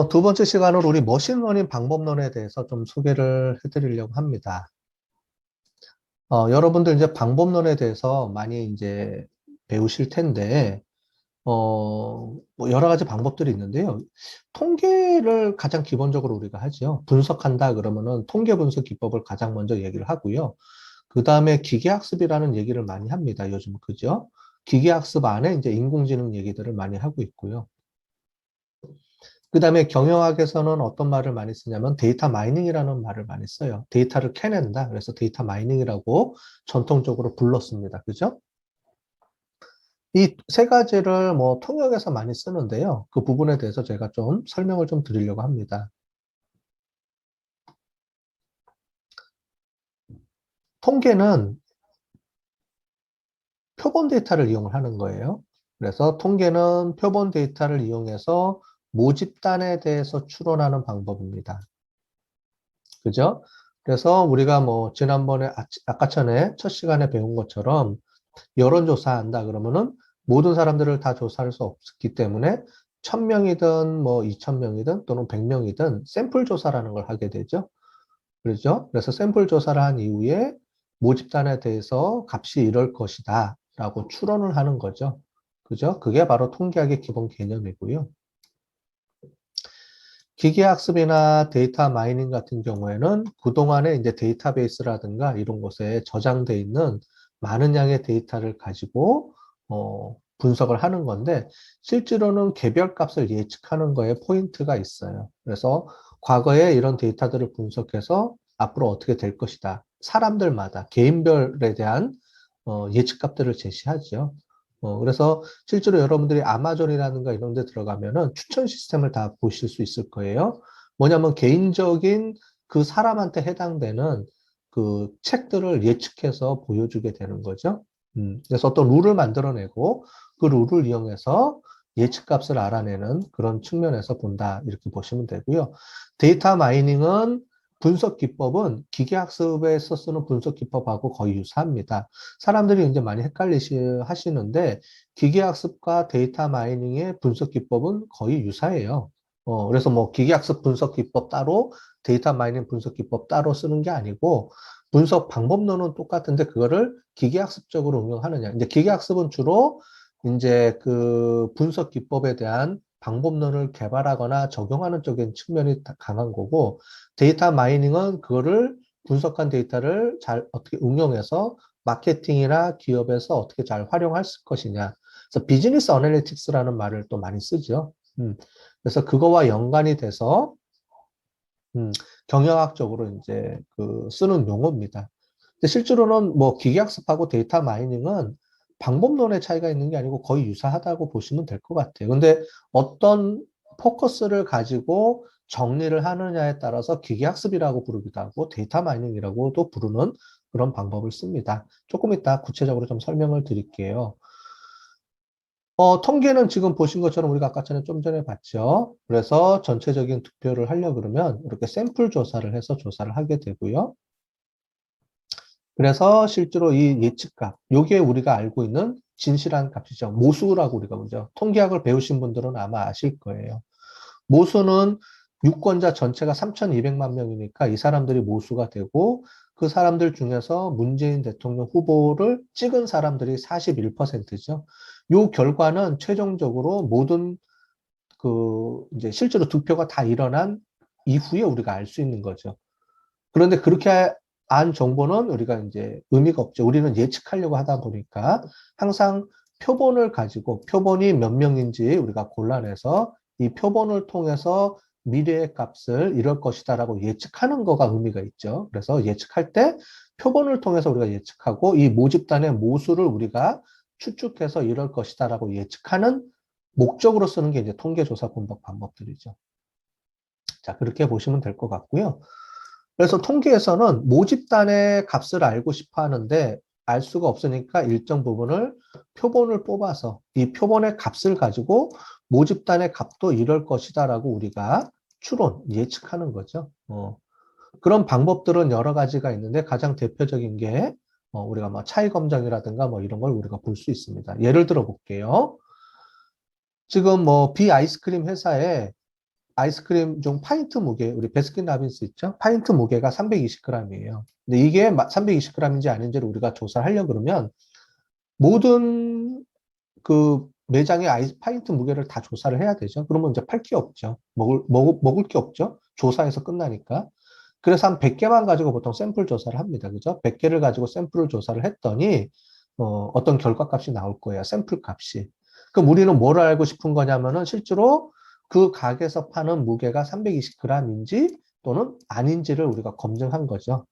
두 번째 시간으로 우리 머신러닝 방법론에 대해서 좀 소개를 해드리려고 합니다. 여러분들 이제 방법론에 대해서 많이 이제 배우실 텐데, 뭐 여러 가지 방법들이 있는데요. 통계를 가장 기본적으로 우리가 하죠. 분석한다 그러면은 통계 분석 기법을 가장 먼저 얘기를 하고요. 그 다음에 기계학습이라는 얘기를 많이 합니다. 요즘 그죠? 기계학습 안에 이제 인공지능 얘기들을 많이 하고 있고요. 그 다음에 경영학에서는 어떤 말을 많이 쓰냐면 데이터 마이닝이라는 말을 많이 써요. 데이터를 캐낸다. 그래서 데이터 마이닝이라고 전통적으로 불렀습니다. 그죠? 이 세 가지를 뭐 통역에서 많이 쓰는데요. 그 부분에 대해서 제가 좀 설명을 좀 드리려고 합니다. 통계는 표본 데이터를 이용을 하는 거예요. 그래서 통계는 표본 데이터를 이용해서 모집단에 대해서 추론하는 방법입니다. 그죠? 그래서 우리가 뭐 지난번에 아까 전에 첫 시간에 배운 것처럼 여론조사한다 그러면은 모든 사람들을 다 조사할 수 없기 때문에 1000명이든 뭐 2000명이든 또는 100명이든 샘플 조사라는 걸 하게 되죠. 그렇죠? 그래서 샘플 조사를 한 이후에 모집단에 대해서 값이 이럴 것이다 라고 추론을 하는 거죠. 그죠? 그게 바로 통계학의 기본 개념이고요. 기계학습이나 데이터 마이닝 같은 경우에는 그동안에 이제 데이터베이스라든가 이런 곳에 저장돼 있는 많은 양의 데이터를 가지고 분석을 하는 건데 실제로는 개별 값을 예측하는 거에 포인트가 있어요. 그래서 과거에 이런 데이터들을 분석해서 앞으로 어떻게 될 것이다. 사람들마다 개인별에 대한 예측 값들을 제시하죠. 그래서 실제로 여러분들이 아마존이라든가 이런 데 들어가면은 추천 시스템을 다 보실 수 있을 거예요. 뭐냐면 개인적인 그 사람한테 해당되는 그 책들을 예측해서 보여주게 되는 거죠. 그래서 어떤 룰을 만들어내고 그 룰을 이용해서 예측값을 알아내는 그런 측면에서 본다. 이렇게 보시면 되고요. 데이터 마이닝은 분석 기법은 기계학습에서 쓰는 분석 기법하고 거의 유사합니다. 사람들이 이제 많이 하시는데 기계학습과 데이터 마이닝의 분석 기법은 거의 유사해요. 그래서 뭐 기계학습 분석 기법 따로 데이터 마이닝 분석 기법 따로 쓰는 게 아니고 분석 방법론은 똑같은데 그거를 기계학습적으로 응용하느냐. 이제 기계학습은 주로 이제 그 분석 기법에 대한 방법론을 개발하거나 적용하는 쪽인 측면이 강한 거고 데이터 마이닝은 그거를 분석한 데이터를 잘 어떻게 응용해서 마케팅이나 기업에서 어떻게 잘 활용할 것이냐. 그래서 비즈니스 어널리틱스라는 말을 또 많이 쓰죠. 그래서 그거와 연관이 돼서 음, 경영학적으로 이제 그 쓰는 용어입니다. 근데 실제로는 뭐 기계학습하고 데이터 마이닝은 방법론의 차이가 있는 게 아니고 거의 유사하다고 보시면 될 것 같아요. 근데 어떤 포커스를 가지고 정리를 하느냐에 따라서 기계학습이라고 부르기도 하고 데이터 마이닝이라고도 부르는 그런 방법을 씁니다. 조금 이따 구체적으로 좀 설명을 드릴게요. 통계는 지금 보신 것처럼 우리가 아까 전에 좀 전에 봤죠. 그래서 전체적인 득표를 하려 그러면 이렇게 샘플 조사를 해서 조사를 하게 되고요. 그래서 실제로 이 예측값, 요게 우리가 알고 있는 진실한 값이죠. 모수라고 우리가 보죠. 통계학을 배우신 분들은 아마 아실 거예요. 모수는 유권자 전체가 3,200만 명이니까 이 사람들이 모수가 되고 그 사람들 중에서 문재인 대통령 후보를 찍은 사람들이 41%죠. 요 결과는 최종적으로 모든 그 이제 실제로 득표가 다 일어난 이후에 우리가 알 수 있는 거죠. 그런데 그렇게 안 정보는 우리가 이제 의미가 없죠. 우리는 예측하려고 하다 보니까 항상 표본을 가지고 표본이 몇 명인지 우리가 골라내서 이 표본을 통해서 미래의 값을 이럴 것이다라고 예측하는 거가 의미가 있죠. 그래서 예측할 때 표본을 통해서 우리가 예측하고 이 모집단의 모수를 우리가 추측해서 이럴 것이다라고 예측하는 목적으로 쓰는 게 이제 통계조사 분석 방법들이죠. 자, 그렇게 보시면 될 것 같고요. 그래서 통계에서는 모집단의 값을 알고 싶어 하는데 알 수가 없으니까 일정 부분을 표본을 뽑아서 이 표본의 값을 가지고 모집단의 값도 이럴 것이다라고 우리가 추론, 예측하는 거죠. 그런 방법들은 여러 가지가 있는데 가장 대표적인 게 우리가 뭐 차이 검정이라든가 뭐 이런 걸 우리가 볼 수 있습니다. 예를 들어 볼게요. 지금 뭐 비 아이스크림 회사에 아이스크림 중 파인트 무게, 우리 베스킨라빈스 있죠? 파인트 무게가 320g이에요. 근데 이게 320g인지 아닌지를 우리가 조사를 하려고 그러면 모든 그 매장의 파인트 무게를 다 조사를 해야 되죠. 그러면 이제 팔 게 없죠. 먹을 게 없죠. 조사해서 끝나니까. 그래서 한 100개만 가지고 보통 샘플 조사를 합니다. 그죠? 100개를 가지고 샘플을 조사를 했더니, 어떤 결과값이 나올 거예요. 샘플 값이. 그럼 우리는 뭘 알고 싶은 거냐면은 실제로 그 가게에서 파는 무게가 320g인지 또는 아닌지를 우리가 검증한 거죠.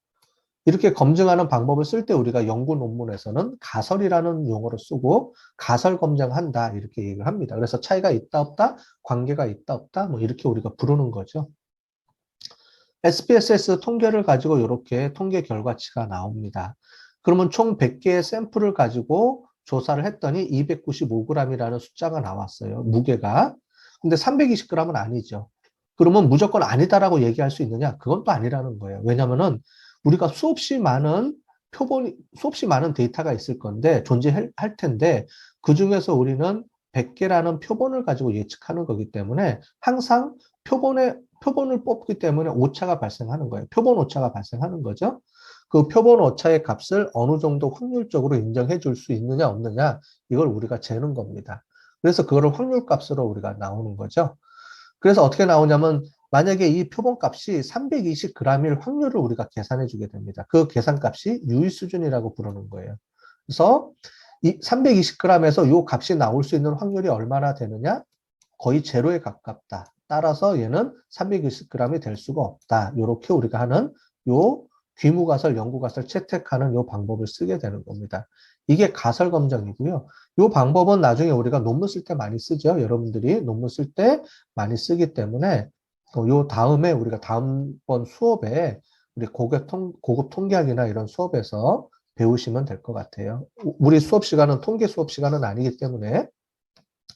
이렇게 검증하는 방법을 쓸 때 우리가 연구 논문에서는 가설이라는 용어를 쓰고 가설 검증한다 이렇게 얘기를 합니다. 그래서 차이가 있다 없다, 관계가 있다 없다 뭐 이렇게 우리가 부르는 거죠. SPSS 통계를 가지고 이렇게 통계 결과치가 나옵니다. 그러면 총 100개의 샘플을 가지고 조사를 했더니 295g이라는 숫자가 나왔어요. 무게가. 근데 320g은 아니죠. 그러면 무조건 아니다라고 얘기할 수 있느냐? 그건 또 아니라는 거예요. 왜냐면은 우리가 수없이 많은 데이터가 있을 건데, 존재할 텐데, 그 중에서 우리는 100개라는 표본을 가지고 예측하는 거기 때문에 항상 표본을 뽑기 때문에 오차가 발생하는 거예요. 표본 오차가 발생하는 거죠. 그 표본 오차의 값을 어느 정도 확률적으로 인정해 줄 수 있느냐, 없느냐, 이걸 우리가 재는 겁니다. 그래서 그거를 확률 값으로 우리가 나오는 거죠. 그래서 어떻게 나오냐면, 만약에 이 표본 값이 320g일 확률을 우리가 계산해 주게 됩니다. 그 계산 값이 유의 수준이라고 부르는 거예요. 그래서 이 320g에서 이 값이 나올 수 있는 확률이 얼마나 되느냐? 거의 제로에 가깝다. 따라서 얘는 320g이 될 수가 없다. 이렇게 우리가 하는 요 귀무가설, 연구가설 채택하는 요 방법을 쓰게 되는 겁니다. 이게 가설 검정이고요. 요 방법은 나중에 우리가 논문 쓸 때 많이 쓰죠. 여러분들이 논문 쓸 때 많이 쓰기 때문에 요 다음에 우리가 다음번 수업에 우리 고급 통계학이나 이런 수업에서 배우시면 될 것 같아요. 우리 수업 시간은 통계 수업 시간은 아니기 때문에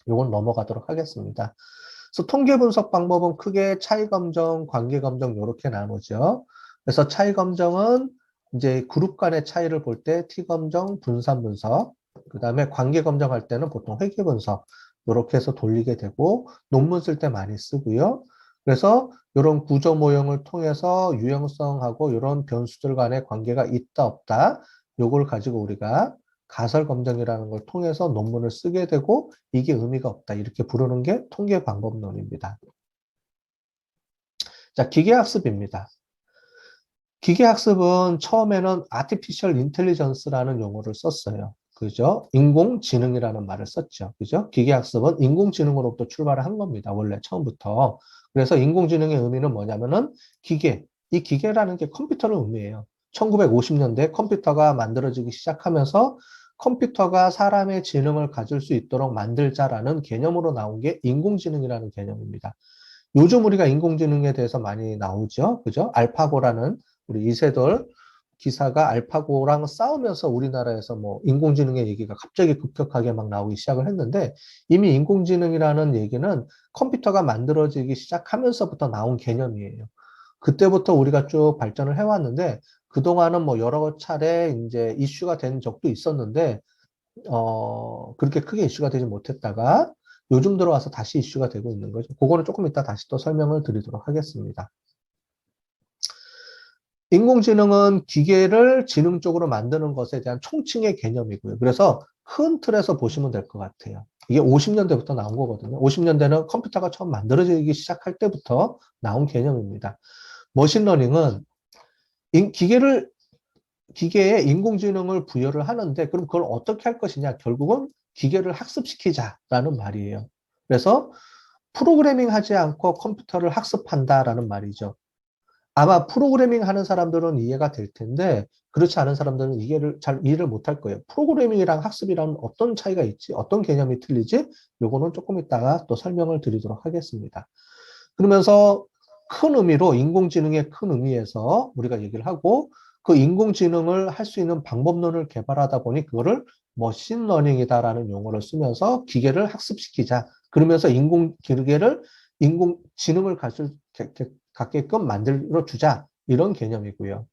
요건 넘어가도록 하겠습니다. 그래서 통계 분석 방법은 크게 차이 검정, 관계 검정 이렇게 나누죠. 그래서 차이 검정은 이제 그룹 간의 차이를 볼 때 T 검정, 분산 분석, 그 다음에 관계 검정할 때는 보통 회계 분석 이렇게 해서 돌리게 되고 논문 쓸 때 많이 쓰고요. 그래서 이런 구조 모형을 통해서 유형성하고 이런 변수들 간의 관계가 있다 없다 요걸 가지고 우리가 가설 검증이라는 걸 통해서 논문을 쓰게 되고 이게 의미가 없다 이렇게 부르는 게 통계 방법론입니다. 자, 기계학습입니다. 기계학습은 처음에는 artificial intelligence라는 용어를 썼어요. 그죠? 인공지능이라는 말을 썼죠. 그죠? 기계학습은 인공지능으로부터 출발을 한 겁니다. 원래 처음부터. 그래서 인공지능의 의미는 뭐냐면은 이 기계라는 게 컴퓨터를 의미해요. 1950년대 컴퓨터가 만들어지기 시작하면서 컴퓨터가 사람의 지능을 가질 수 있도록 만들자라는 개념으로 나온 게 인공지능이라는 개념입니다. 요즘 우리가 인공지능에 대해서 많이 나오죠. 그죠? 알파고라는 우리 이세돌 기사가 알파고랑 싸우면서 우리나라에서 뭐 인공지능의 얘기가 갑자기 급격하게 막 나오기 시작을 했는데 이미 인공지능이라는 얘기는 컴퓨터가 만들어지기 시작하면서부터 나온 개념이에요. 그때부터 우리가 쭉 발전을 해왔는데 그동안은 뭐 여러 차례 이제 이슈가 된 적도 있었는데 그렇게 크게 이슈가 되지 못했다가 요즘 들어와서 다시 이슈가 되고 있는 거죠. 그거는 조금 이따 다시 또 설명을 드리도록 하겠습니다. 인공지능은 기계를 지능적으로 만드는 것에 대한 총칭의 개념이고요. 그래서 큰 틀에서 보시면 될 것 같아요. 이게 50년대부터 나온 거거든요. 50년대는 컴퓨터가 처음 만들어지기 시작할 때부터 나온 개념입니다. 머신러닝은 기계에 인공지능을 부여를 하는데 그럼 그걸 어떻게 할 것이냐? 결국은 기계를 학습시키자라는 말이에요. 그래서 프로그래밍 하지 않고 컴퓨터를 학습한다라는 말이죠. 아마 프로그래밍 하는 사람들은 이해가 될 텐데 그렇지 않은 사람들은 잘 이해를 못할 거예요. 프로그래밍이랑 학습이랑 어떤 차이가 있지? 어떤 개념이 틀리지? 요거는 조금 이따가 또 설명을 드리도록 하겠습니다. 그러면서 큰 의미로 인공지능의 큰 의미에서 우리가 얘기를 하고 그 인공지능을 할 수 있는 방법론을 개발하다 보니 그거를 머신러닝이다라는 용어를 쓰면서 기계를 학습시키자. 그러면서 인공지능을 갖게끔 만들어주자. 이런 개념이고요.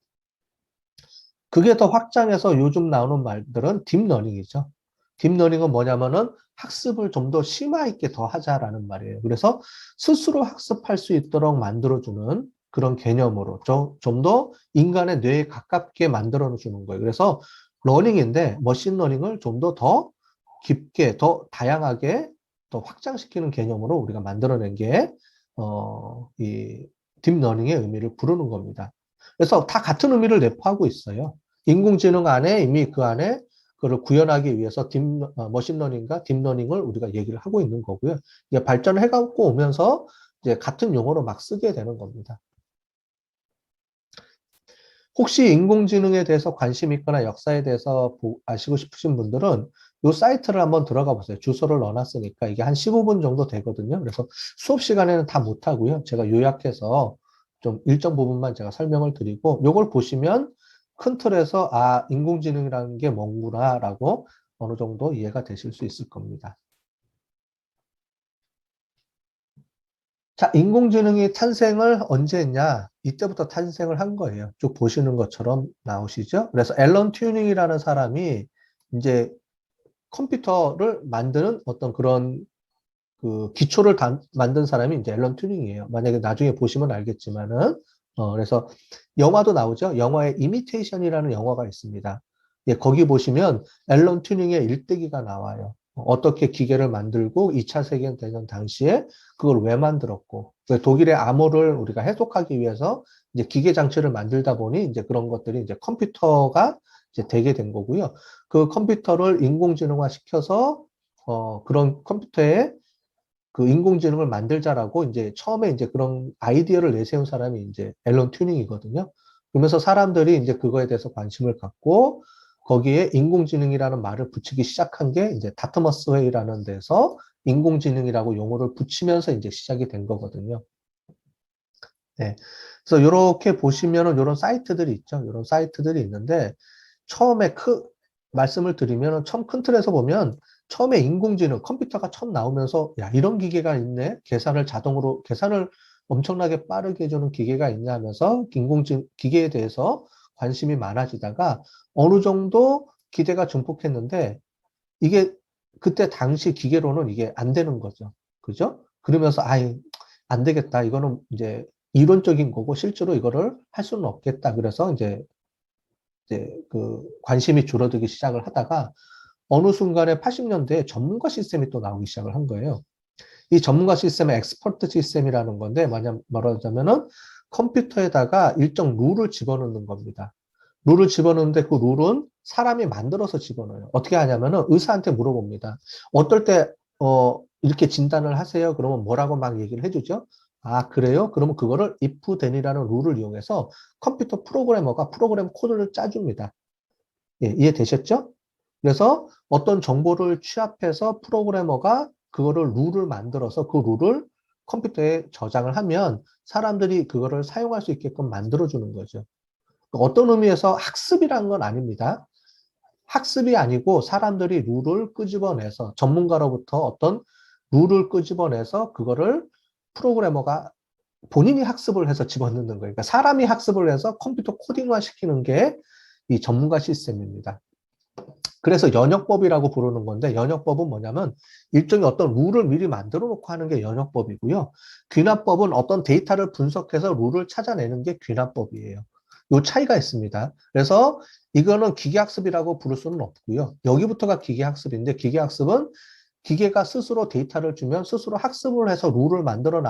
그게 더 확장해서 요즘 나오는 말들은 딥러닝이죠. 딥러닝은 뭐냐면은 학습을 좀 더 심화 있게 더 하자라는 말이에요. 그래서 스스로 학습할 수 있도록 만들어주는 그런 개념으로 좀 더 인간의 뇌에 가깝게 만들어주는 거예요. 그래서 러닝인데 머신러닝을 좀 더 깊게, 더 다양하게 더 확장시키는 개념으로 우리가 만들어낸 게, 이 딥러닝의 의미를 부르는 겁니다. 그래서 다 같은 의미를 내포하고 있어요. 인공지능 안에 이미 그 안에 그걸 구현하기 위해서 머신러닝과 딥러닝을 우리가 얘기를 하고 있는 거고요. 이게 발전을 해가고 오면서 이제 같은 용어로 막 쓰게 되는 겁니다. 혹시 인공지능에 대해서 관심 있거나 역사에 대해서 아시고 싶으신 분들은 이 사이트를 한번 들어가 보세요. 주소를 넣어놨으니까 이게 한 15분 정도 되거든요. 그래서 수업 시간에는 다 못하고요. 제가 요약해서 좀 일정 부분만 제가 설명을 드리고 이걸 보시면 큰 틀에서 인공지능이라는 게 뭔구나라고 어느 정도 이해가 되실 수 있을 겁니다. 자, 인공지능이 탄생을 언제 했냐? 이때부터 탄생을 한 거예요. 쭉 보시는 것처럼 나오시죠? 그래서 앨런 튜닝이라는 사람이 이제 컴퓨터를 만드는 어떤 그런 그 기초를 만든 사람이 이제 앨런 튜닝이에요. 만약에 나중에 보시면 알겠지만은, 그래서 영화도 나오죠. 영화에 이미테이션이라는 영화가 있습니다. 예, 거기 보시면 앨런 튜닝의 일대기가 나와요. 어떻게 기계를 만들고 2차 세계대전 당시에 그걸 왜 만들었고, 독일의 암호를 우리가 해독하기 위해서 이제 기계 장치를 만들다 보니 이제 그런 것들이 이제 컴퓨터가 이제 되게 된 거고요. 그 컴퓨터를 인공지능화 시켜서 그런 컴퓨터에 그 인공지능을 만들자라고 이제 처음에 이제 그런 아이디어를 내세운 사람이 이제 앨런 튜닝이거든요. 그러면서 사람들이 이제 그거에 대해서 관심을 갖고 거기에 인공지능이라는 말을 붙이기 시작한 게 이제 다트머스 회의라는 데서 인공지능이라고 용어를 붙이면서 이제 시작이 된 거거든요. 네. 그래서 이렇게 보시면은 이런 사이트들이 있죠. 이런 사이트들이 있는데 처음에 말씀을 드리면 처음 큰 틀에서 보면 처음에 인공지능 컴퓨터가 처음 나오면서 야 이런 기계가 있네 계산을 엄청나게 빠르게 해주는 기계가 있냐 하면서 인공지능 기계에 대해서 관심이 많아지다가 어느 정도 기대가 증폭했는데 이게 그때 당시 기계로는 이게 안 되는 거죠. 그죠? 그러면서 안 되겠다. 이거는 이제 이론적인 거고 실제로 이거를 할 수는 없겠다. 그래서 이제 그 관심이 줄어들기 시작을 하다가 어느 순간에 80년대에 전문가 시스템이 또 나오기 시작을 한 거예요. 이 전문가 시스템은 엑스퍼트 시스템이라는 건데 말하자면은 컴퓨터에다가 일정 룰을 집어넣는 겁니다. 룰을 집어넣는데 그 룰은 사람이 만들어서 집어넣어요. 어떻게 하냐면은 의사한테 물어봅니다. 어떨 때 이렇게 진단을 하세요? 그러면 뭐라고 막 얘기를 해주죠? 그래요? 그러면 그거를 if then이라는 룰을 이용해서 컴퓨터 프로그래머가 프로그램 코드를 짜줍니다. 예, 이해되셨죠? 그래서 어떤 정보를 취합해서 프로그래머가 그거를 룰을 만들어서 그 룰을 컴퓨터에 저장을 하면 사람들이 그거를 사용할 수 있게끔 만들어주는 거죠. 어떤 의미에서 학습이란 건 아닙니다. 학습이 아니고 사람들이 룰을 끄집어내서 전문가로부터 어떤 룰을 끄집어내서 그거를 프로그래머가 본인이 학습을 해서 집어넣는 거예요. 그러니까 사람이 학습을 해서 컴퓨터 코딩화 시키는 게 이 전문가 시스템입니다. 그래서 연역법이라고 부르는 건데 연역법은 뭐냐면 일종의 어떤 룰을 미리 만들어 놓고 하는 게 연역법이고요. 귀납법은 어떤 데이터를 분석해서 룰을 찾아내는 게 귀납법이에요. 요 차이가 있습니다. 그래서 이거는 기계학습이라고 부를 수는 없고요. 여기부터가 기계학습인데 기계학습은 기계가 스스로 데이터를 주면 스스로 학습을 해서 룰을 만들어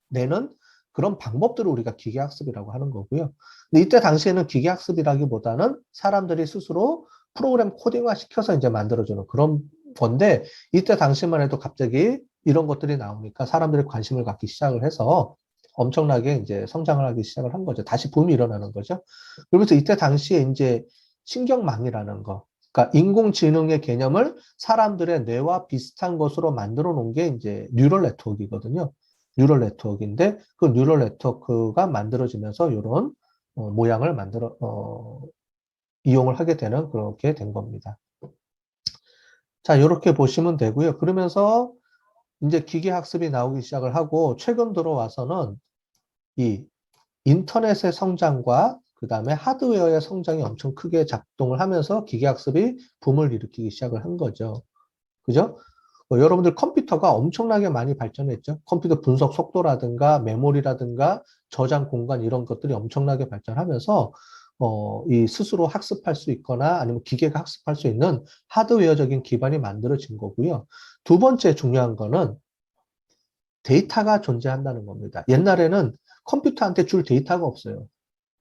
내는 그런 방법들을 우리가 기계학습이라고 하는 거고요. 근데 이때 당시에는 기계학습이라기보다는 사람들이 스스로 프로그램 코딩화 시켜서 이제 만들어주는 그런 건데 이때 당시만 해도 갑자기 이런 것들이 나오니까 사람들이 관심을 갖기 시작을 해서 엄청나게 이제 성장을 하기 시작을 한 거죠. 다시 붐이 일어나는 거죠. 그러면서 이때 당시에 이제 신경망이라는 거, 그러니까 인공지능의 개념을 사람들의 뇌와 비슷한 것으로 만들어 놓은 게 이제 뉴럴 네트워크이거든요. 뉴럴 네트워크인데 그 뉴럴 네트워크가 만들어지면서 이런 모양을 이용을 하게 되는 그렇게 된 겁니다. 자, 이렇게 보시면 되고요. 그러면서 이제 기계학습이 나오기 시작을 하고 최근 들어와서는 이 인터넷의 성장과 그 다음에 하드웨어의 성장이 엄청 크게 작동을 하면서 기계학습이 붐을 일으키기 시작을 한 거죠. 그죠? 뭐 여러분들 컴퓨터가 엄청나게 많이 발전했죠. 컴퓨터 분석 속도라든가 메모리라든가 저장 공간 이런 것들이 엄청나게 발전하면서 이 스스로 학습할 수 있거나 아니면 기계가 학습할 수 있는 하드웨어적인 기반이 만들어진 거고요. 두 번째 중요한 거는 데이터가 존재한다는 겁니다. 옛날에는 컴퓨터한테 줄 데이터가 없어요.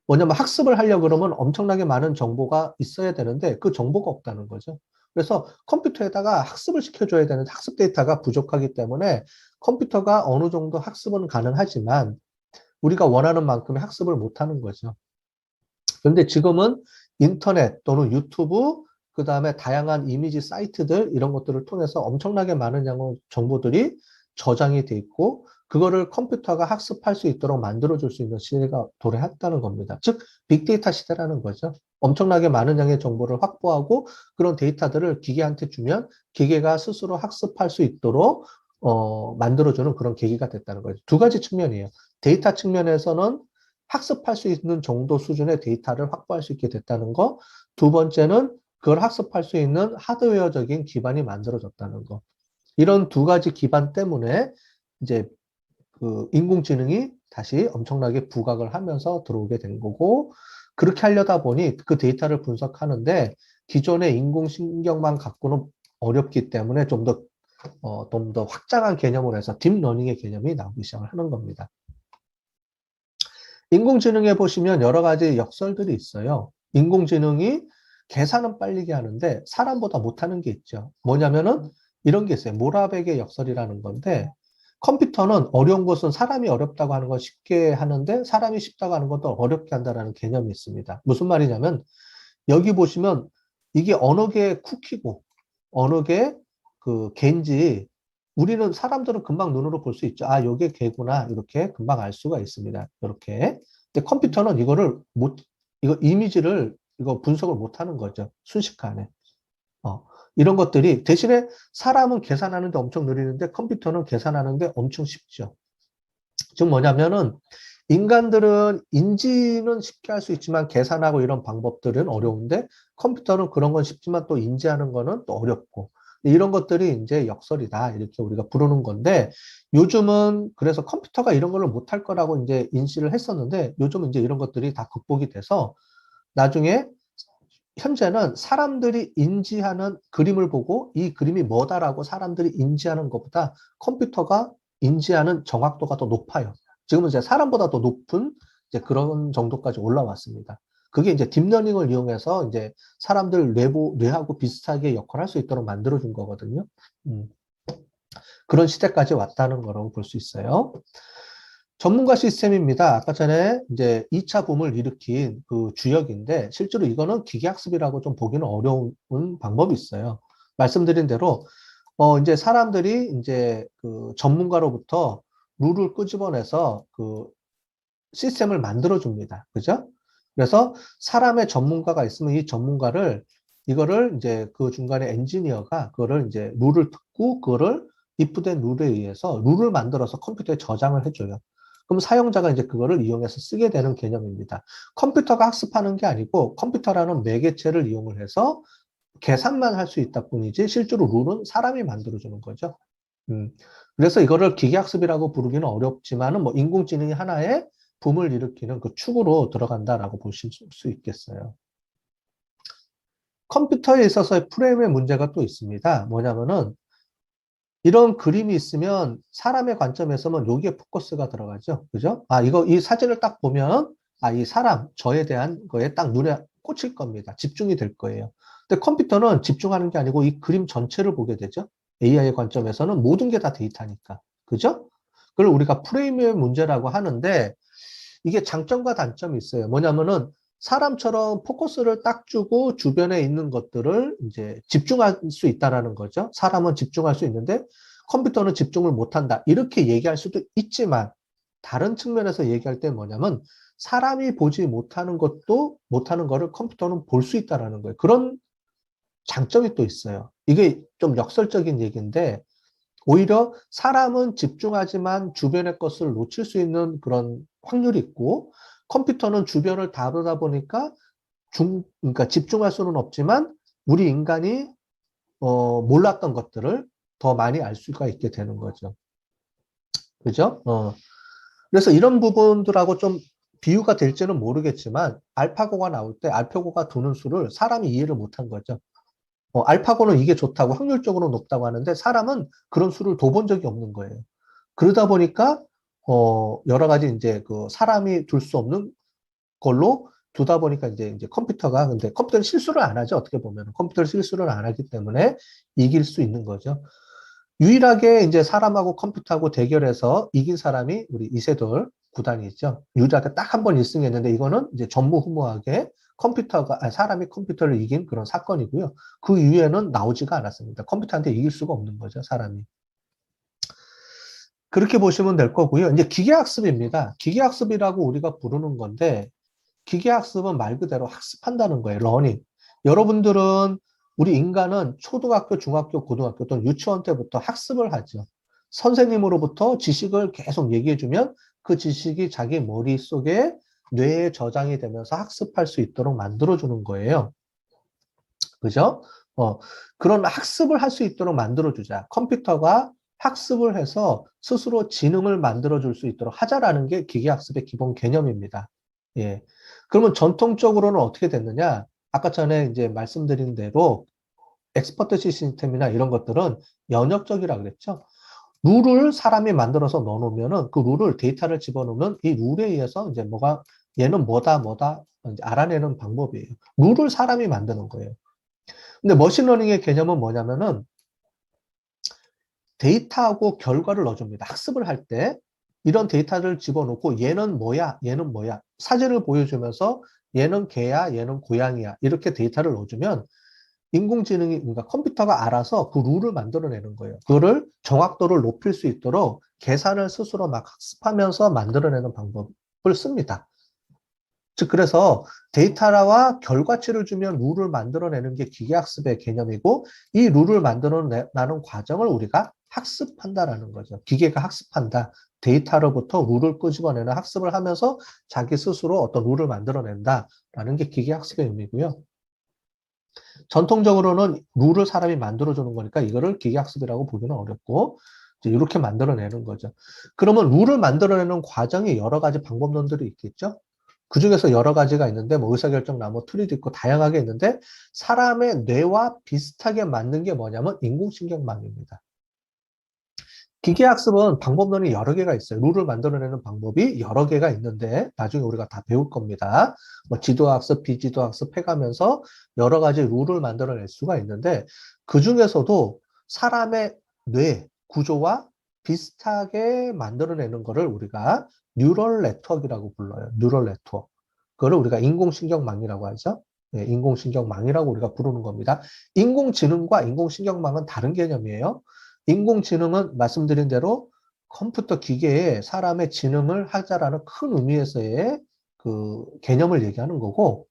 뭐냐면 학습을 하려고 그러면 엄청나게 많은 정보가 있어야 되는데 그 정보가 없다는 거죠. 그래서 컴퓨터에다가 학습을 시켜줘야 되는데 학습 데이터가 부족하기 때문에 컴퓨터가 어느 정도 학습은 가능하지만 우리가 원하는 만큼의 학습을 못하는 거죠. 그런데 지금은 인터넷 또는 유튜브, 그 다음에 다양한 이미지 사이트들 이런 것들을 통해서 엄청나게 많은 양의 정보들이 저장이 돼 있고 그거를 컴퓨터가 학습할 수 있도록 만들어줄 수 있는 시대가 도래했다는 겁니다. 즉 빅데이터 시대라는 거죠. 엄청나게 많은 양의 정보를 확보하고 그런 데이터들을 기계한테 주면 기계가 스스로 학습할 수 있도록 만들어주는 그런 계기가 됐다는 거죠. 두 가지 측면이에요. 데이터 측면에서는 학습할 수 있는 정도 수준의 데이터를 확보할 수 있게 됐다는 거. 두 번째는 그걸 학습할 수 있는 하드웨어적인 기반이 만들어졌다는 거. 이런 두 가지 기반 때문에 이제 그 인공지능이 다시 엄청나게 부각을 하면서 들어오게 된 거고, 그렇게 하려다 보니 그 데이터를 분석하는데 기존의 인공신경만 갖고는 어렵기 때문에 좀 더 확장한 개념으로 해서 딥러닝의 개념이 나오기 시작을 하는 겁니다. 인공지능에 보시면 여러 가지 역설들이 있어요. 인공지능이 계산은 빨리게 하는데 사람보다 못하는 게 있죠. 뭐냐면은 이런 게 있어요. 모라백의 역설이라는 건데 컴퓨터는 어려운 것은 사람이 어렵다고 하는 건 쉽게 하는데 사람이 쉽다고 하는 것도 어렵게 한다는 개념이 있습니다. 무슨 말이냐면 여기 보시면 이게 어느 게 쿠키고 어느 게 그 개인지 우리는 사람들은 금방 눈으로 볼 수 있죠. 아, 요게 개구나. 이렇게 금방 알 수가 있습니다. 이렇게. 근데 컴퓨터는 이거 이미지를 이거 분석을 못 하는 거죠. 순식간에. 이런 것들이 대신에 사람은 계산하는데 엄청 느리는데 컴퓨터는 계산하는데 엄청 쉽죠. 즉 뭐냐면은 인간들은 인지는 쉽게 할 수 있지만 계산하고 이런 방법들은 어려운데 컴퓨터는 그런 건 쉽지만 또 인지하는 거는 또 어렵고 이런 것들이 이제 역설이다 이렇게 우리가 부르는 건데 요즘은 그래서 컴퓨터가 이런 거를 못할 거라고 이제 인지를 했었는데 요즘은 이제 이런 것들이 다 극복이 돼서 나중에 현재는 사람들이 인지하는 그림을 보고 이 그림이 뭐다라고 사람들이 인지하는 것보다 컴퓨터가 인지하는 정확도가 더 높아요. 지금은 이제 사람보다 더 높은 이제 그런 정도까지 올라왔습니다. 그게 이제 딥러닝을 이용해서 이제 사람들 뇌하고 비슷하게 역할을 할 수 있도록 만들어준 거거든요. 그런 시대까지 왔다는 거라고 볼 수 있어요. 전문가 시스템입니다. 아까 전에 이제 2차 붐을 일으킨 그 주역인데 실제로 이거는 기계학습이라고 좀 보기는 어려운 방법이 있어요. 말씀드린 대로 이제 사람들이 이제 그 전문가로부터 룰을 끄집어내서 그 시스템을 만들어 줍니다. 그죠? 그래서 사람의 전문가가 있으면 이 전문가를 이거를 이제 그 중간에 엔지니어가 그거를 이제 룰을 듣고 그거를 입부된 룰에 의해서 룰을 만들어서 컴퓨터에 저장을 해줘요. 그럼 사용자가 이제 그거를 이용해서 쓰게 되는 개념입니다. 컴퓨터가 학습하는 게 아니고 컴퓨터라는 매개체를 이용을 해서 계산만 할 수 있다 뿐이지 실제로 룰은 사람이 만들어주는 거죠. 그래서 이거를 기계학습이라고 부르기는 어렵지만은 뭐 인공지능이 하나의 붐을 일으키는 그 축으로 들어간다라고 보실 수 있겠어요. 컴퓨터에 있어서의 프레임의 문제가 또 있습니다. 뭐냐면은 이런 그림이 있으면 사람의 관점에서는 여기에 포커스가 들어가죠. 그죠? 아, 이 사진을 딱 보면 이 사람, 저에 대한 거에 딱 눈에 꽂힐 겁니다. 집중이 될 거예요. 근데 컴퓨터는 집중하는 게 아니고 이 그림 전체를 보게 되죠. AI의 관점에서는 모든 게 다 데이터니까. 그죠? 그걸 우리가 프레임의 문제라고 하는데 이게 장점과 단점이 있어요. 뭐냐면은 사람처럼 포커스를 딱 주고 주변에 있는 것들을 이제 집중할 수 있다라는 거죠. 사람은 집중할 수 있는데 컴퓨터는 집중을 못한다. 이렇게 얘기할 수도 있지만 다른 측면에서 얘기할 때 뭐냐면 사람이 보지 못하는 것도 못하는 거를 컴퓨터는 볼 수 있다라는 거예요. 그런 장점이 또 있어요. 이게 좀 역설적인 얘기인데 오히려 사람은 집중하지만 주변의 것을 놓칠 수 있는 그런 확률이 있고 컴퓨터는 주변을 다루다 보니까 그러니까 집중할 수는 없지만 우리 인간이 몰랐던 것들을 더 많이 알 수가 있게 되는 거죠. 그죠? 그래서 이런 부분들하고 좀 비유가 될지는 모르겠지만, 알파고가 나올 때 알파고가 도는 수를 사람이 이해를 못한 거죠. 알파고는 이게 좋다고 확률적으로 높다고 하는데, 사람은 그런 수를 둬본 적이 없는 거예요. 그러다 보니까, 여러 가지 이제 그 사람이 둘 수 없는 걸로 두다 보니까 이제 컴퓨터가, 근데 컴퓨터는 실수를 안 하죠. 어떻게 보면. 컴퓨터는 실수를 안 하기 때문에 이길 수 있는 거죠. 유일하게 이제 사람하고 컴퓨터하고 대결해서 이긴 사람이 우리 이세돌 구단이 있죠. 유일하게 딱 한 번 1승했는데 이거는 이제 전무후무하게 사람이 컴퓨터를 이긴 그런 사건이고요. 그 이후에는 나오지가 않았습니다. 컴퓨터한테 이길 수가 없는 거죠, 사람이. 그렇게 보시면 될 거고요. 이제 기계학습입니다. 기계학습이라고 우리가 부르는 건데, 기계학습은 말 그대로 학습한다는 거예요. 러닝. 여러분들은 우리 인간은 초등학교, 중학교, 고등학교 또는 유치원 때부터 학습을 하죠. 선생님으로부터 지식을 계속 얘기해주면 그 지식이 자기 머릿속에 뇌에 저장이 되면서 학습할 수 있도록 만들어주는 거예요. 그죠? 그런 학습을 할 수 있도록 만들어주자. 컴퓨터가 학습을 해서 스스로 지능을 만들어줄 수 있도록 하자라는 게 기계학습의 기본 개념입니다. 예. 그러면 전통적으로는 어떻게 됐느냐? 아까 전에 이제 말씀드린 대로 엑스퍼트 시스템이나 이런 것들은 연역적이라 그랬죠. 룰을 사람이 만들어서 넣어놓으면은 그 룰을 데이터를 집어넣으면 이 룰에 의해서 이제 얘는 뭐다 이제 알아내는 방법이에요. 룰을 사람이 만드는 거예요. 근데 머신러닝의 개념은 뭐냐면은 데이터하고 결과를 넣어줍니다. 학습을 할 때 이런 데이터를 집어넣고 얘는 뭐야, 얘는 뭐야. 사진을 보여주면서 얘는 개야, 얘는 고양이야. 이렇게 데이터를 넣어주면 인공지능이, 그러니까 컴퓨터가 알아서 그 룰을 만들어내는 거예요. 그거를 정확도를 높일 수 있도록 계산을 스스로 막 학습하면서 만들어내는 방법을 씁니다. 즉, 그래서 데이터와 결과치를 주면 룰을 만들어내는 게 기계학습의 개념이고, 이 룰을 만들어내는 과정을 우리가 학습한다라는 거죠. 기계가 학습한다. 데이터로부터 룰을 끄집어내는 학습을 하면서 자기 스스로 어떤 룰을 만들어낸다라는 게 기계학습의 의미고요. 전통적으로는 룰을 사람이 만들어주는 거니까 이거를 기계학습이라고 보기는 어렵고, 이제 이렇게 만들어내는 거죠. 그러면 룰을 만들어내는 과정이 여러 가지 방법론들이 있겠죠? 그 중에서 여러 가지가 있는데, 뭐 의사결정나 뭐 틀이도 있고 다양하게 있는데, 사람의 뇌와 비슷하게 만든 게 뭐냐면 인공신경망입니다. 기계학습은 방법론이 여러 개가 있어요. 룰을 만들어내는 방법이 여러 개가 있는데 나중에 우리가 다 배울 겁니다. 뭐 지도학습, 비지도학습 해가면서 여러 가지 룰을 만들어낼 수가 있는데 그 중에서도 사람의 뇌 구조와 비슷하게 만들어내는 거를 우리가 뉴럴 네트워크라고 불러요. 뉴럴 네트워크. 그거를 우리가 인공신경망이라고 하죠. 네, 인공신경망이라고 우리가 부르는 겁니다. 인공지능과 인공신경망은 다른 개념이에요. 인공지능은 말씀드린 대로 컴퓨터 기계에 사람의 지능을 하자라는 큰 의미에서의 그 개념을 얘기하는 거고,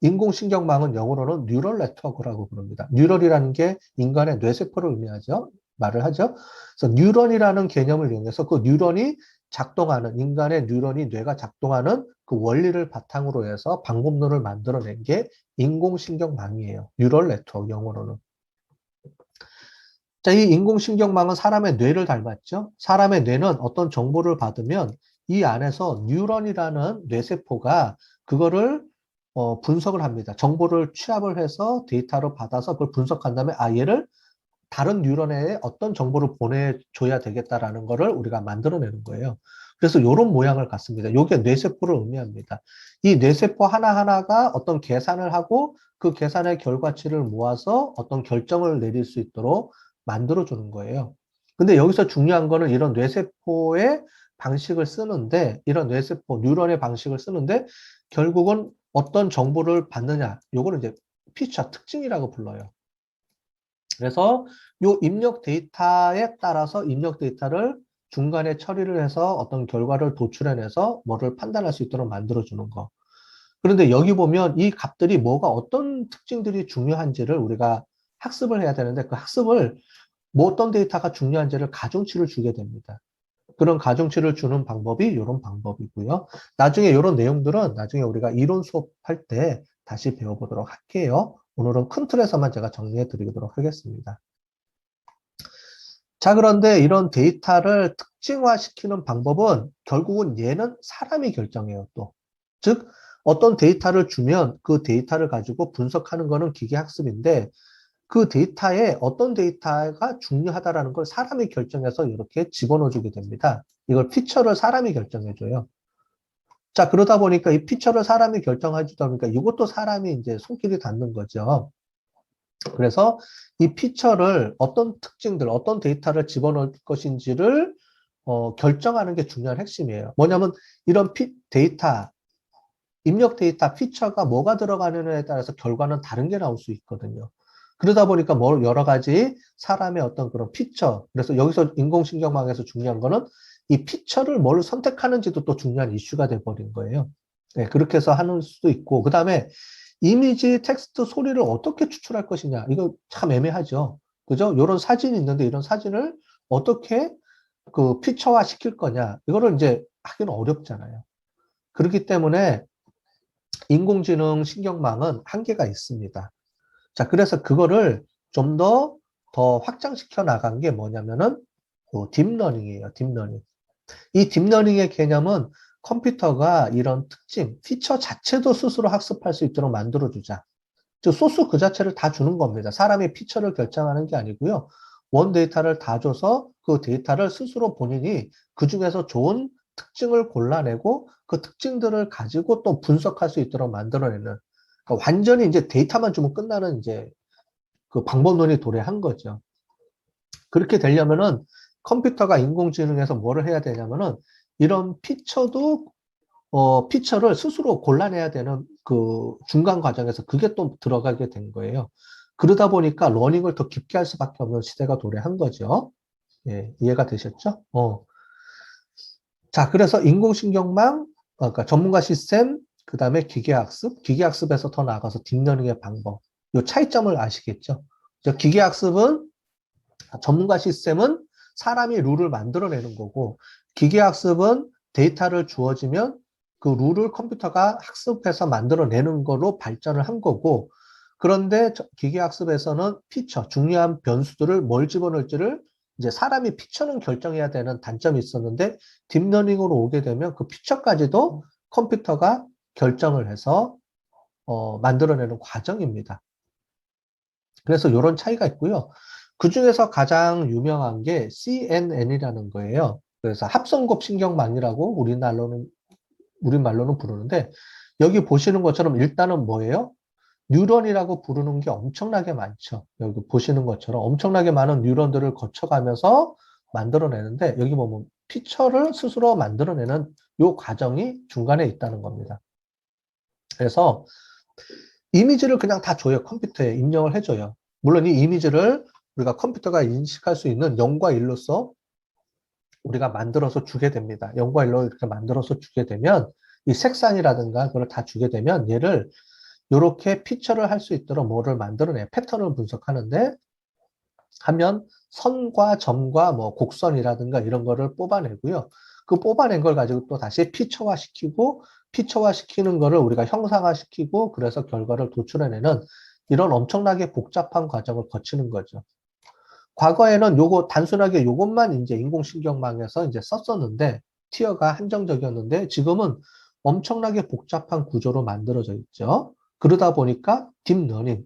인공신경망은 영어로는 뉴럴 네트워크라고 부릅니다. 뉴럴이라는 게 인간의 뇌세포를 의미하죠. 말을 하죠. 그래서 뉴런이라는 개념을 이용해서 그 뉴런이 작동하는, 인간의 뉴런이 뇌가 작동하는 그 원리를 바탕으로 해서 방법론을 만들어낸 게 인공신경망이에요. 뉴럴 네트워크 영어로는. 자, 이 인공신경망은 사람의 뇌를 닮았죠. 사람의 뇌는 어떤 정보를 받으면 이 안에서 뉴런이라는 뇌세포가 그거를 분석을 합니다. 정보를 취합을 해서 데이터로 받아서 그걸 분석한 다음에 얘를 다른 뉴런에 어떤 정보를 보내줘야 되겠다라는 거를 우리가 만들어내는 거예요. 그래서 이런 모양을 갖습니다. 이게 뇌세포를 의미합니다. 이 뇌세포 하나하나가 어떤 계산을 하고 그 계산의 결과치를 모아서 어떤 결정을 내릴 수 있도록 만들어주는 거예요. 근데 여기서 중요한 거는 이런 뇌세포의 방식을 쓰는데, 이런 뇌세포, 뉴런의 방식을 쓰는데, 결국은 어떤 정보를 받느냐, 요거는 이제 피처, 특징이라고 불러요. 그래서 요 입력 데이터에 따라서 입력 데이터를 중간에 처리를 해서 어떤 결과를 도출해내서 뭐를 판단할 수 있도록 만들어주는 거. 그런데 여기 보면 이 값들이 뭐가 어떤 특징들이 중요한지를 우리가 학습을 해야 되는데 그 학습을 뭐 어떤 데이터가 중요한지를 가중치를 주게 됩니다. 그런 가중치를 주는 방법이 이런 방법이고요. 나중에 이런 내용들은 나중에 우리가 이론 수업할 때 다시 배워보도록 할게요. 오늘은 큰 틀에서만 제가 정리해 드리도록 하겠습니다. 자, 그런데 이런 데이터를 특징화시키는 방법은 결국은 얘는 사람이 결정해요, 또. 즉, 어떤 데이터를 주면 그 데이터를 가지고 분석하는 거는 기계학습인데 그 데이터에 어떤 데이터가 중요하다라는 걸 사람이 결정해서 이렇게 집어넣어주게 됩니다. 이걸 피처를 사람이 결정해줘요. 자, 그러다 보니까 이 피처를 사람이 결정해주다 보니까 이것도 사람이 이제 손길이 닿는 거죠. 그래서 이 피처를 어떤 특징들, 어떤 데이터를 집어넣을 것인지를 결정하는 게 중요한 핵심이에요. 뭐냐면 이런 데이터, 입력 데이터 피처가 뭐가 들어가느냐에 따라서 결과는 다른 게 나올 수 있거든요. 그러다 보니까 뭐 여러 가지 사람의 어떤 그런 피처, 그래서 여기서 인공신경망에서 중요한 거는 이 피처를 뭘 선택하는지도 또 중요한 이슈가 돼버린 거예요. 네, 그렇게 해서 하는 수도 있고, 그 다음에 이미지, 텍스트, 소리를 어떻게 추출할 것이냐. 이거 참 애매하죠. 그죠? 이런 사진이 있는데 이런 사진을 어떻게 그 피처화 시킬 거냐. 이거를 이제 하기는 어렵잖아요. 그렇기 때문에 인공지능 신경망은 한계가 있습니다. 자, 그래서 그거를 좀 더 확장시켜 나간 게 뭐냐면은 딥러닝이에요. 딥러닝. 이 딥러닝의 개념은 컴퓨터가 이런 특징, 피처 자체도 스스로 학습할 수 있도록 만들어주자. 즉, 소스 그 자체를 다 주는 겁니다. 사람이 피처를 결정하는 게 아니고요. 원 데이터를 다 줘서 그 데이터를 스스로 본인이 그 중에서 좋은 특징을 골라내고 그 특징들을 가지고 또 분석할 수 있도록 만들어내는 그러니까 완전히 이제 데이터만 주면 끝나는 이제 그 방법론이 도래한 거죠. 그렇게 되려면은 컴퓨터가 인공지능에서 뭐를 해야 되냐면은 이런 피처를 스스로 골라내야 되는 그 중간 과정에서 그게 또 들어가게 된 거예요. 그러다 보니까 러닝을 더 깊게 할 수밖에 없는 시대가 도래한 거죠. 예, 이해가 되셨죠? 자, 그래서 인공신경망, 그러니까 전문가 시스템, 그 다음에 기계학습, 기계학습에서 더 나아가서 딥러닝의 방법. 이 차이점을 아시겠죠? 기계학습은 전문가 시스템은 사람이 룰을 만들어내는 거고, 기계학습은 데이터를 주어지면 그 룰을 컴퓨터가 학습해서 만들어내는 거로 발전을 한 거고, 그런데 기계학습에서는 피처, 중요한 변수들을 뭘 집어넣을지를 이제 사람이 피처는 결정해야 되는 단점이 있었는데, 딥러닝으로 오게 되면 그 피처까지도 컴퓨터가 결정을 해서 만들어내는 과정입니다. 그래서 이런 차이가 있고요. 그 중에서 가장 유명한 게 CNN이라는 거예요. 그래서 합성급 신경망이라고 우리말로는 부르는데, 여기 보시는 것처럼 일단은 뭐예요? 뉴런이라고 부르는 게 엄청나게 많죠. 여기 보시는 것처럼 엄청나게 많은 뉴런들을 거쳐가면서 만들어내는데, 여기 보면 피처를 스스로 만들어내는 요 과정이 중간에 있다는 겁니다. 그래서 이미지를 그냥 다 줘요. 컴퓨터에 입력을 해줘요. 물론 이 이미지를 우리가 컴퓨터가 인식할 수 있는 0과 1로서 우리가 만들어서 주게 됩니다. 0과 1로 이렇게 만들어서 주게 되면 이 색상이라든가 그걸 다 주게 되면 얘를 이렇게 피처를 할 수 있도록 뭐를 만들어내 패턴을 분석하는데 하면 선과 점과 뭐 곡선이라든가 이런 거를 뽑아내고요. 그 뽑아낸 걸 가지고 또 다시 피처화시키고 피처화시키는 거를 우리가 형상화시키고 그래서 결과를 도출해내는 이런 엄청나게 복잡한 과정을 거치는 거죠. 과거에는 요거 단순하게 요것만 이제 인공신경망에서 이제 썼었는데 티어가 한정적이었는데 지금은 엄청나게 복잡한 구조로 만들어져 있죠. 그러다 보니까 딥러닝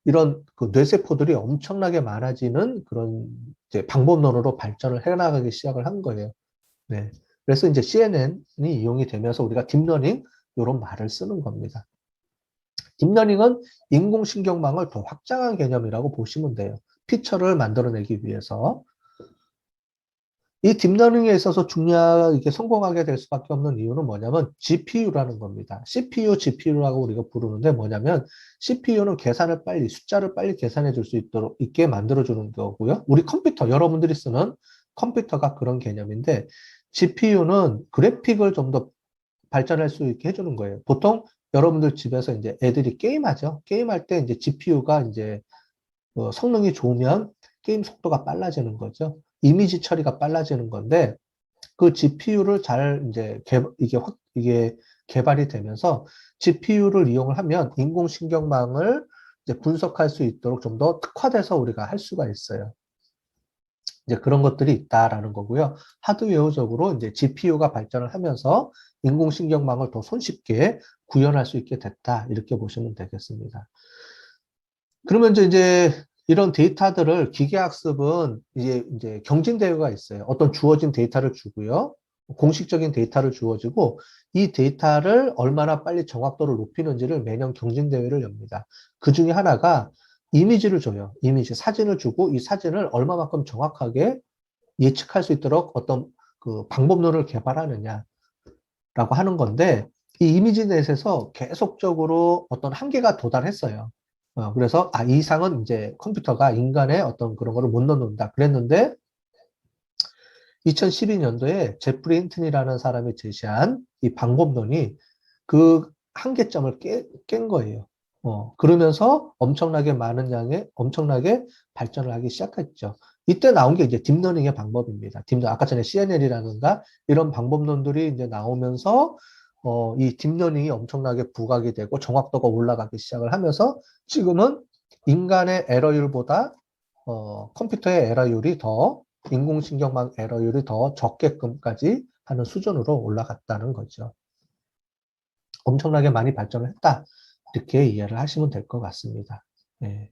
이런 그 뇌세포들이 엄청나게 많아지는 그런 이제 방법론으로 발전을 해나가기 시작을 한 거예요. 네. 그래서 이제 CNN이 이용이 되면서 우리가 딥러닝 이런 말을 쓰는 겁니다. 딥러닝은 인공신경망을 더 확장한 개념이라고 보시면 돼요. 피처를 만들어내기 위해서. 이 딥러닝에 있어서 중요하게 성공하게 될 수밖에 없는 이유는 뭐냐면 GPU라는 겁니다. CPU, GPU라고 우리가 부르는데 뭐냐면 CPU는 계산을 빨리, 숫자를 빨리 계산해 줄 수 있도록 있게 만들어주는 거고요. 우리 컴퓨터, 여러분들이 쓰는 컴퓨터가 그런 개념인데 GPU는 그래픽을 좀 더 발전할 수 있게 해주는 거예요. 보통 여러분들 집에서 이제 애들이 게임하죠. 게임할 때 이제 GPU가 이제 성능이 좋으면 게임 속도가 빨라지는 거죠. 이미지 처리가 빨라지는 건데 그 GPU를 잘 이제 이게 개발이 되면서 GPU를 이용을 하면 인공신경망을 이제 분석할 수 있도록 좀 더 특화돼서 우리가 할 수가 있어요. 이제 그런 것들이 있다라는 거고요. 하드웨어적으로 이제 GPU가 발전을 하면서 인공신경망을 더 손쉽게 구현할 수 있게 됐다. 이렇게 보시면 되겠습니다. 그러면 이제 이런 데이터들을 기계학습은 이제 경쟁대회가 있어요. 어떤 주어진 데이터를 주고요. 공식적인 데이터를 주어지고 이 데이터를 얼마나 빨리 정확도를 높이는지를 매년 경쟁대회를 엽니다. 그 중에 하나가 이미지를 줘요. 이미지, 사진을 주고 이 사진을 얼마만큼 정확하게 예측할 수 있도록 어떤 그 방법론을 개발하느냐라고 하는 건데 이 이미지넷에서 계속적으로 어떤 한계가 도달했어요. 그래서 이 이상은 이제 컴퓨터가 인간의 어떤 그런 거를 못 넣는다 그랬는데 2012년도에 제프리 힌튼이라는 사람이 제시한 이 방법론이 그 한계점을 깬 거예요. 그러면서 엄청나게 발전을 하기 시작했죠. 이때 나온 게 이제 딥러닝의 방법입니다. 아까 전에 CNN이라든가 이런 방법론들이 이제 나오면서 이 딥러닝이 엄청나게 부각이 되고 정확도가 올라가기 시작을 하면서 지금은 인간의 에러율보다 컴퓨터의 에러율이 더 인공신경망 에러율이 더 적게끔까지 하는 수준으로 올라갔다는 거죠. 엄청나게 많이 발전을 했다. 이렇게 이해를 하시면 될 것 같습니다. 네.